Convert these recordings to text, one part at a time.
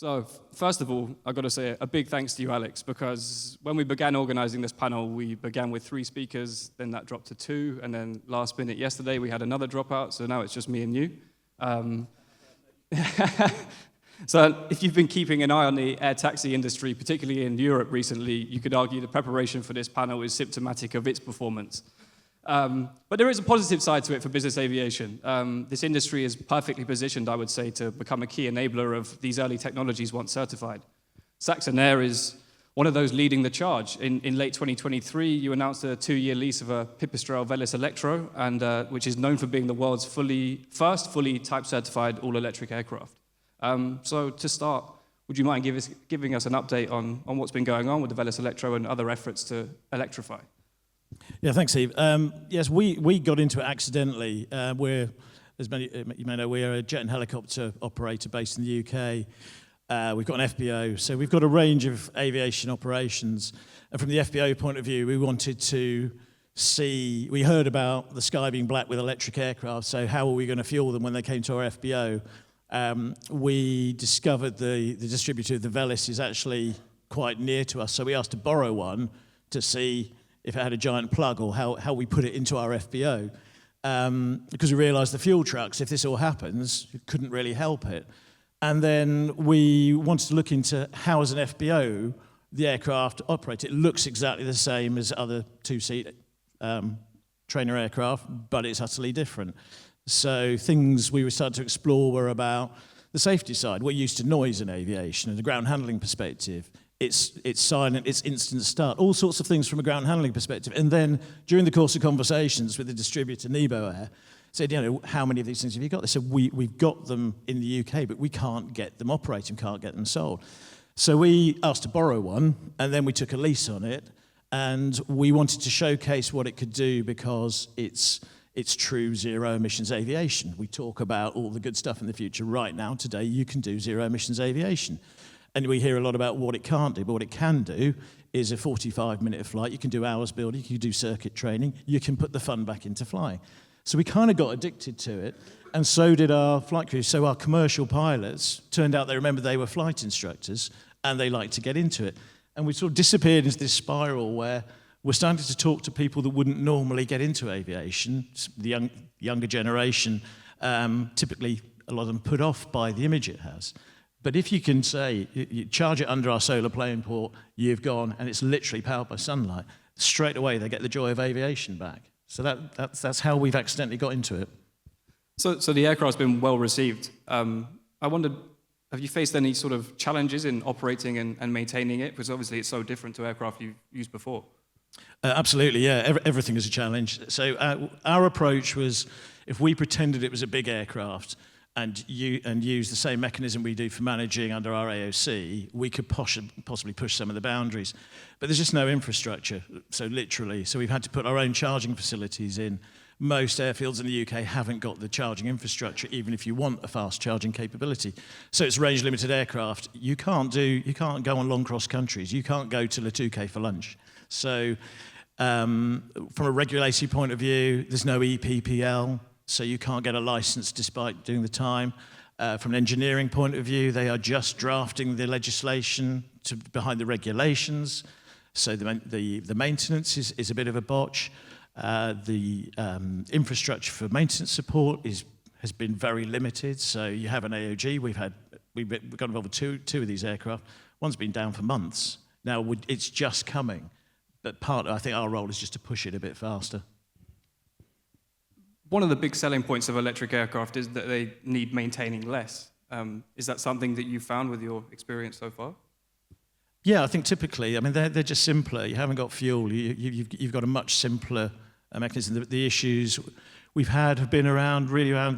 So, first of all, I've got to say a big thanks to you, Alex, because when we began organizing this panel, we began with 3 speakers, then that dropped to 2, and then last minute yesterday we had another dropout, so now it's just me and you. So if you've been keeping an eye on the air taxi industry, particularly in Europe recently, you could argue the preparation for this panel is symptomatic of its performance. But there is a positive side to it for business aviation. This industry is perfectly positioned, I would say, to become a key enabler of these early technologies once certified. SaxonAir is one of those leading the charge. In late 2023, you announced a 2-year lease of a Pipistrel Velis Electro, which is known for being the world's first fully type-certified all-electric aircraft. So to start, would you mind giving us an update on what's been going on with the Velis Electro and other efforts to electrify? Yeah, thanks, Yves. Yes, we got into it accidentally. We're, as many you may know, we're a jet and helicopter operator based in the UK. We've got an FBO, so we've got a range of aviation operations. And from the FBO point of view, we wanted to see, we heard about the sky being black with electric aircraft, so how are we going to fuel them when they came to our FBO? We discovered the distributor of the Velis is actually quite near to us, so we asked to borrow one to see if it had a giant plug or how we put it into our FBO. Because we realised the fuel trucks, if this all happens, couldn't really help it. And then we wanted to look into how, as an FBO, the aircraft operates. It looks exactly the same as other 2-seat trainer aircraft, but it's utterly different. So things we were starting to explore were about the safety side. We're used to noise in aviation and the ground handling perspective. It's silent, it's instant start, all sorts of things from a ground handling perspective. And then during the course of conversations with the distributor, NeboAir, said, how many of these things have you got? They said, we've got them in the UK, but we can't get them operating, can't get them sold. So we asked to borrow one, and then we took a lease on it, and we wanted to showcase what it could do because it's true zero emissions aviation. We talk about all the good stuff in the future. Right now, today, you can do zero emissions aviation. And we hear a lot about what it can't do, but what it can do is a 45-minute flight. You can do hours building, you can do circuit training, you can put the fun back into flying. So we kind of got addicted to it, and so did our flight crews. So our commercial pilots, turned out they were flight instructors, and they liked to get into it. And we sort of disappeared into this spiral where we're starting to talk to people that wouldn't normally get into aviation, the younger generation, typically a lot of them put off by the image it has. But if you can say, you charge it under our solar plane port, you've gone, and it's literally powered by sunlight, straight away they get the joy of aviation back. So that's how we've accidentally got into it. So the aircraft's been well received. I wondered, have you faced any sort of challenges in operating and maintaining it? Because obviously it's so different to aircraft you've used before. Absolutely, yeah. Everything is a challenge. So our approach was, if we pretended it was a big aircraft, and use the same mechanism we do for managing under our AOC, we could possibly push some of the boundaries. But there's just no infrastructure, so literally. So we've had to put our own charging facilities in. Most airfields in the UK haven't got the charging infrastructure, even if you want a fast charging capability. So it's range-limited aircraft. You can't go on long cross countries. You can't go to Latuke for lunch. So from a regulatory point of view, there's no EPPL. So you can't get a license despite doing the time. From an engineering point of view, they are just drafting the legislation behind the regulations. So the maintenance is a bit of a botch. The infrastructure for maintenance support has been very limited. So you have an AOG. We've got involved with two of these aircraft. One's been down for months. Now it's just coming. But I think our role is just to push it a bit faster. One of the big selling points of electric aircraft is that they need maintaining less. Is that something that you found with your experience so far? Yeah, I think typically, I mean, they're just simpler. You haven't got fuel. You've got a much simpler mechanism. The issues we've had have been around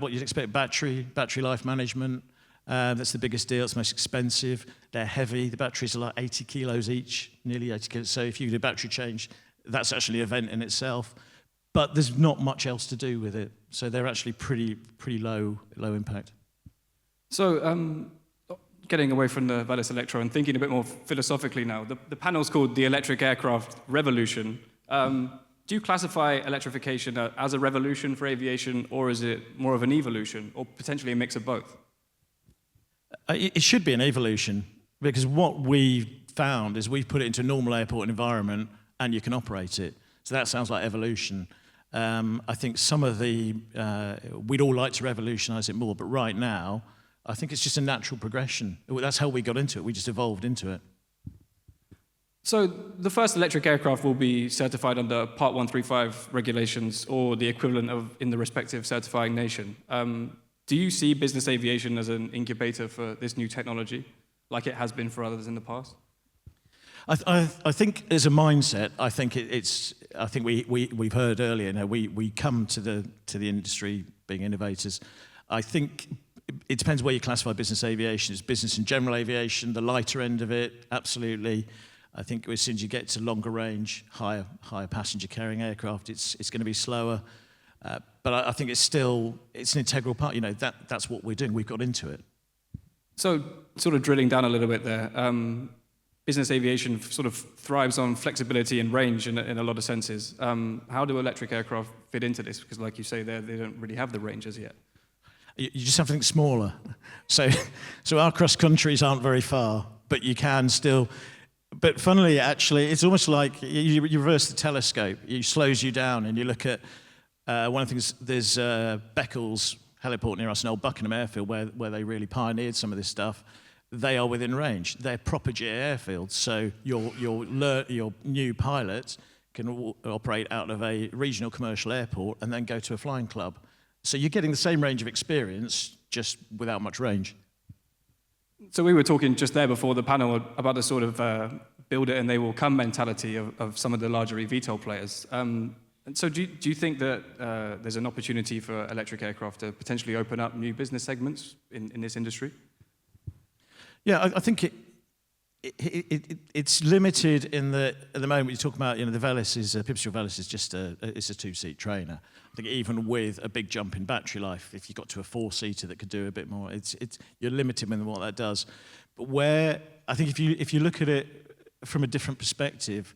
what you'd expect: battery life management. That's the biggest deal. It's most expensive. They're heavy. The batteries are like 80 kilos each, nearly 80 kilos. So if you do a battery change, that's actually an event in itself. But there's not much else to do with it. So they're actually pretty low impact. So getting away from the Velis Electro and thinking a bit more philosophically now, the panel's called the Electric Aircraft Revolution. Do you classify electrification as a revolution for aviation, or is it more of an evolution, or potentially a mix of both? It should be an evolution, because what we found is we've put it into a normal airport environment and you can operate it. So that sounds like evolution. I think some of we'd all like to revolutionise it more, but right now, I think it's just a natural progression. That's how we got into it. We just evolved into it. So the first electric aircraft will be certified under Part 135 regulations, or the equivalent of in the respective certifying nation. Do you see business aviation as an incubator for this new technology, like it has been for others in the past? I think as a mindset, I think I think we've heard earlier. We come to the industry being innovators. I think it depends where you classify business aviation. It's business and general aviation, the lighter end of it, absolutely. I think as soon as you get to longer range, higher passenger carrying aircraft, it's going to be slower. But I think it's an integral part. That's what we're doing. We've got into it. So sort of drilling down a little bit there, business aviation sort of thrives on flexibility and range in a lot of senses. How do electric aircraft fit into this? Because like you say, they don't really have the range as yet. You just have to think smaller. So our cross countries aren't very far, but you can still. But funnily, actually, it's almost like you reverse the telescope. It slows you down, and you look at one of the things. There's Beccles heliport near us, an old Buckingham airfield, where they really pioneered some of this stuff. They are within range. They're proper GA airfields, so your new pilot can operate out of a regional commercial airport and then go to a flying club. So you're getting the same range of experience, just without much range. So we were talking just there before the panel about the sort of build it and they will come mentality of some of the larger eVTOL players. And so do you think that there's an opportunity for electric aircraft to potentially open up new business segments in this industry? Yeah, I think it's limited in the at the moment. You talk about the Velis Pipistrel Velis is just it's a two-seat trainer. I think even with a big jump in battery life, if you got to a four-seater that could do a bit more, you're limited in what that does. But where I think if you look at it from a different perspective,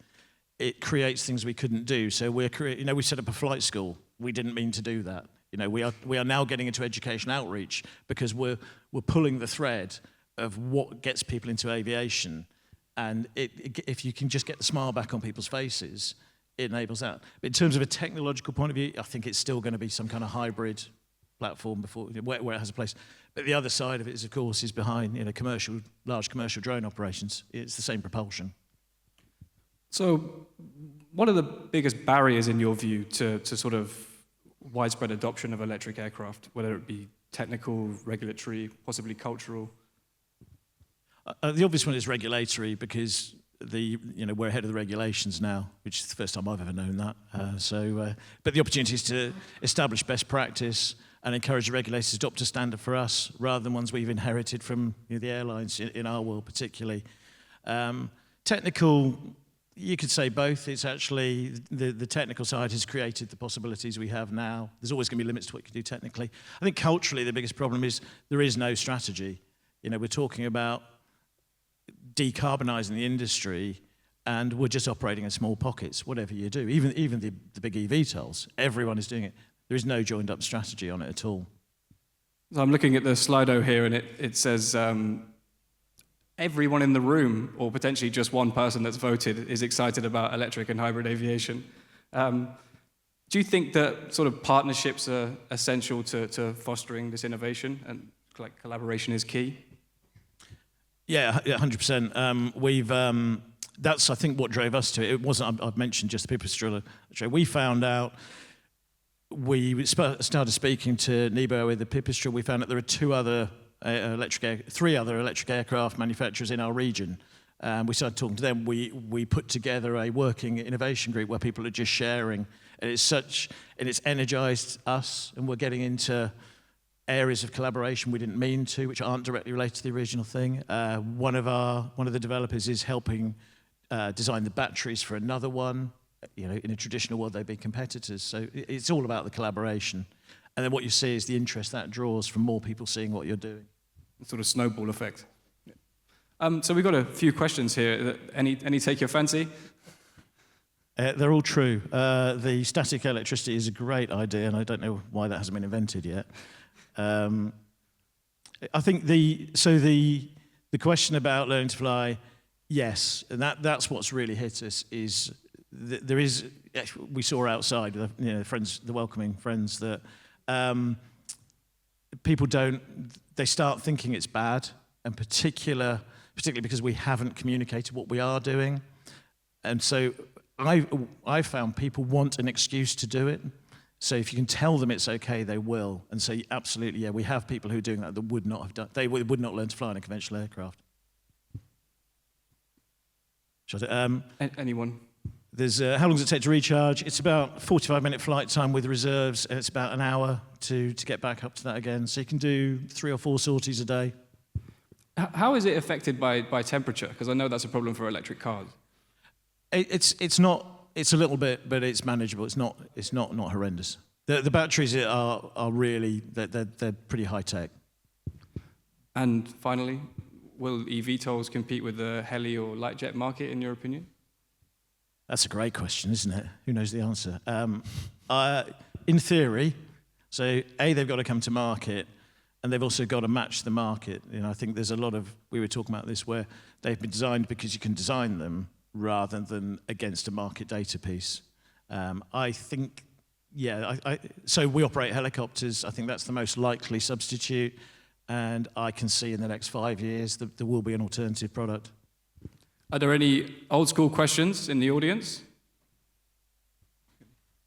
it creates things we couldn't do. So we set up a flight school. We didn't mean to do that. We are now getting into education outreach because we're pulling the thread of what gets people into aviation, and if you can just get the smile back on people's faces, it enables that. But in terms of a technological point of view, I think it's still going to be some kind of hybrid platform before where it has a place. But the other side of it is, of course, behind large commercial drone operations. It's the same propulsion. So, what are the biggest barriers in your view to sort of widespread adoption of electric aircraft, whether it be technical, regulatory, possibly cultural? The obvious one is regulatory, because we're ahead of the regulations now, which is the first time I've ever known that. But the opportunity is to establish best practice and encourage the regulators to adopt a standard for us, rather than ones we've inherited from the airlines in our world, particularly. Technical, you could say both. It's actually the technical side has created the possibilities we have now. There's always going to be limits to what you can do technically. I think culturally the biggest problem is there is no strategy. We're talking about decarbonising the industry, and we're just operating in small pockets. Whatever you do, even the big eVTOLs, everyone is doing it. There is no joined up strategy on it at all. So I'm looking at the Slido here, and it says everyone in the room, or potentially just one person that's voted, is excited about electric and hybrid aviation. Do you think that sort of partnerships are essential to fostering this innovation, and like collaboration is key? Yeah, 100%. That's, I think, what drove us to it. It wasn't, I've mentioned just the Pipistrel. We found out, we started speaking to Nebo with the Pipistrel. We found out there are three other electric aircraft manufacturers in our region. We started talking to them. We put together a working innovation group where people are just sharing. And it's energized us, and we're getting into areas of collaboration we didn't mean to, which aren't directly related to the original thing. One of the developers is helping design the batteries for another one. In a traditional world, they'd be competitors. So it's all about the collaboration. And then what you see is the interest that draws from more people seeing what you're doing. Sort of snowball effect. So we've got a few questions here. Any take your fancy? They're all true. The static electricity is a great idea, and I don't know why that hasn't been invented yet. I think the question about learning to fly, yes, and that's what's really hit us is there is. We saw outside, the welcoming friends, that people they start thinking it's bad, and particularly because we haven't communicated what we are doing, and so I found people want an excuse to do it. So if you can tell them it's okay, they will, and say absolutely, yeah. We have people who are doing that would not have done. They would not learn to fly in a conventional aircraft. Anyone? There's how long does it take to recharge? It's about 45-minute flight time with reserves, and it's about an hour to get back up to that again. So you can do 3 or 4 sorties a day. How is it affected by temperature? Because I know that's a problem for electric cars. It's not. It's a little bit, but it's manageable. It's not horrendous. The batteries are really they're pretty high tech. And finally, will eVTOLs compete with the heli or light jet market, in your opinion? That's a great question, isn't it? Who knows the answer? In theory, so they've got to come to market, and they've also got to match the market. I think there's a lot of, we were talking about this, where they've been designed because you can design them rather than against a market data piece. I think, so we operate helicopters. I think that's the most likely substitute, and I can see in the next 5 years that there will be an alternative product. Are there any old school questions in the audience?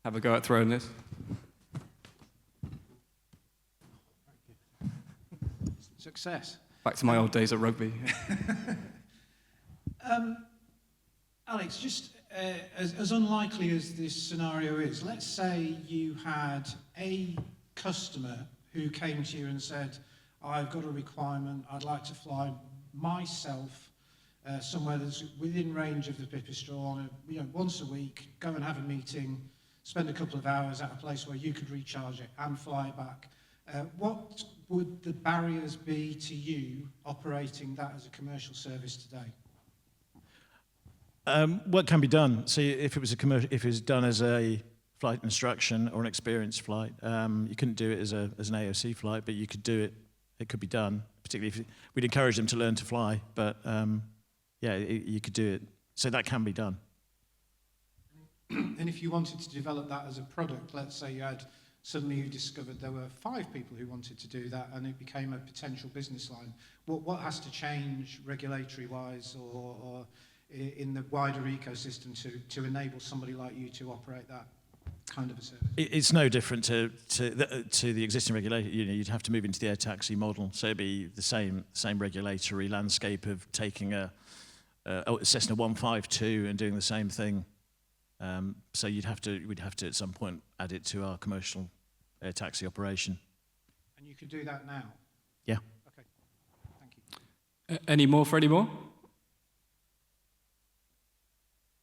Have a go at throwing this. Success. Back to my old days at rugby. Alex, just as unlikely as this scenario is, let's say you had a customer who came to you and said, I've got a requirement, I'd like to fly myself somewhere that's within range of the Pipistrel, once a week, go and have a meeting, spend a couple of hours at a place where you could recharge it and fly it back. What would the barriers be to you operating that as a commercial service today? What can be done? So if it was done as a flight instruction or an experienced flight, you couldn't do it as an AOC flight, but you could do it. It could be done. Particularly if we'd encourage them to learn to fly, but you could do it. So that can be done. And if you wanted to develop that as a product, let's say suddenly you discovered there were 5 people who wanted to do that, and it became a potential business line. What has to change regulatory-wise or in the wider ecosystem to enable somebody like you to operate that kind of a service? It's no different to the existing regulation. You'd have to move into the air taxi model, so it'd be the same regulatory landscape of taking a Cessna 152 and doing the same thing. So we'd have to at some point add it to our commercial air taxi operation. And you could do that now? Yeah. Okay. Thank you. Any more for any more?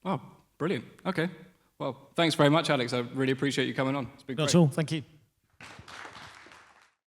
Oh, brilliant. Okay. Well, thanks very much, Alex. I really appreciate you coming on. It's been great. That's all. Thank you.